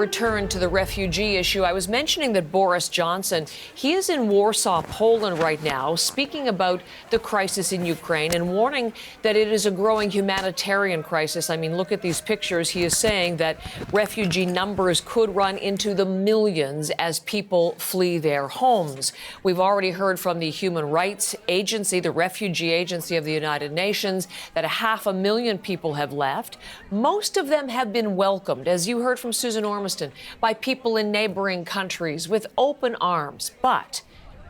Return to the refugee issue. I was mentioning that Boris Johnson, he is in Warsaw, Poland right now, speaking about the crisis in Ukraine and warning that it is a growing humanitarian crisis. I mean, look at these pictures. He is saying that refugee numbers could run into the millions as people flee their homes. We've already heard from the Human Rights Agency, the Refugee Agency of the United Nations, that 500,000 people have left. Most of them have been welcomed, as you heard from Susan Ormiston, by people in neighboring countries with open arms, but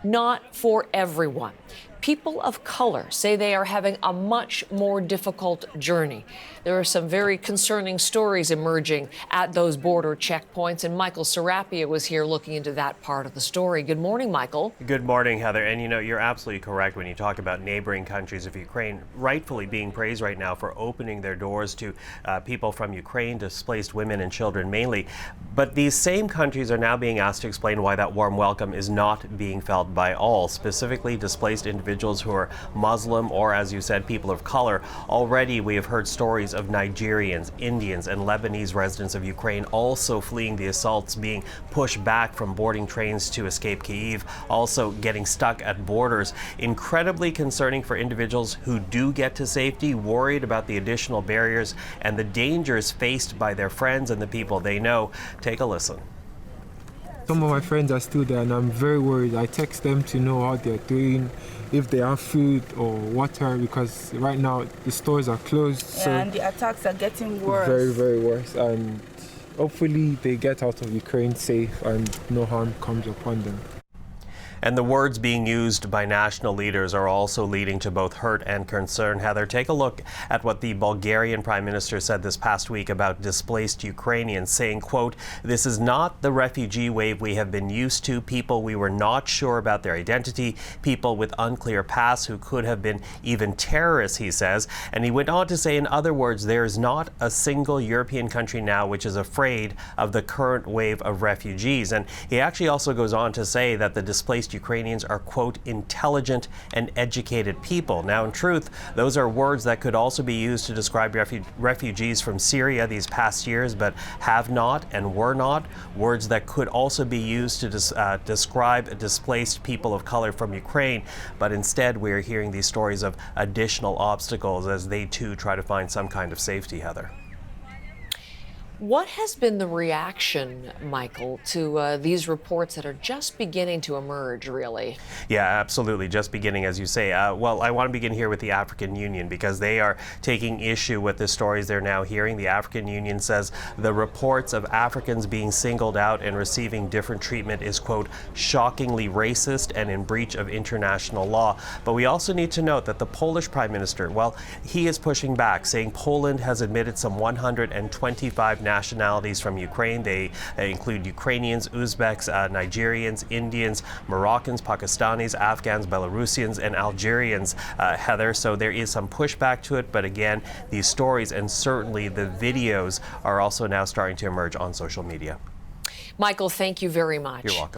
not for everyone. People of color say they are having a much more difficult journey. There are some very concerning stories emerging at those border checkpoints, and Michael Serapia was here looking into that part of the story. Good morning, Michael. Good morning, Heather. And you know, you're absolutely correct when you talk about neighboring countries of Ukraine rightfully being praised right now for opening their doors to people from Ukraine, displaced women and children mainly. But these same countries are now being asked to explain why that warm welcome is not being felt by all, specifically displaced individuals who are Muslim or, as you said, people of color. Already we have heard stories of Nigerians, Indians, and Lebanese residents of Ukraine also fleeing the assaults, being pushed back from boarding trains to escape Kyiv, also getting stuck at borders. Incredibly concerning for individuals who do get to safety, worried about the additional barriers and the dangers faced by their friends and the people they know. Take a listen. Some of my friends are still there and I'm very worried. I text them to know how they're doing, if they have food or water, because right now the stores are closed. Yeah, so and the attacks are getting worse. Very, very worse. And hopefully they get out of Ukraine safe and no harm comes upon them. And the words being used by national leaders are also leading to both hurt and concern. Heather, take a look at what the Bulgarian Prime Minister said this past week about displaced Ukrainians, saying, quote, "This is not the refugee wave we have been used to, people we were not sure about their identity, people with unclear pasts who could have been even terrorists," he says. And he went on to say, in other words, there is not a single European country now which is afraid of the current wave of refugees. And he actually also goes on to say that the displaced Ukrainians are, quote, intelligent and educated people. Now, in truth, those are words that could also be used to describe refugees from Syria these past years, but have not and were not. Words that could also be used to describe displaced people of color from Ukraine. But instead, we are hearing these stories of additional obstacles as they too try to find some kind of safety, Heather. What has been the reaction, Michael, to these reports that are just beginning to emerge, really? Yeah, absolutely. Just beginning, as you say. Well, I want to begin here with the African Union because they are taking issue with the stories they're now hearing. The African Union says the reports of Africans being singled out and receiving different treatment is, quote, shockingly racist and in breach of international law. But we also need to note that the Polish Prime Minister, well, he is pushing back, saying Poland has admitted some 125 nationalities from Ukraine. They include Ukrainians, Uzbeks, Nigerians, Indians, Moroccans, Pakistanis, Afghans, Belarusians, and Algerians, Heather. So there is some pushback to it. But again, these stories and certainly the videos are also now starting to emerge on social media. Michael, thank you very much. You're welcome.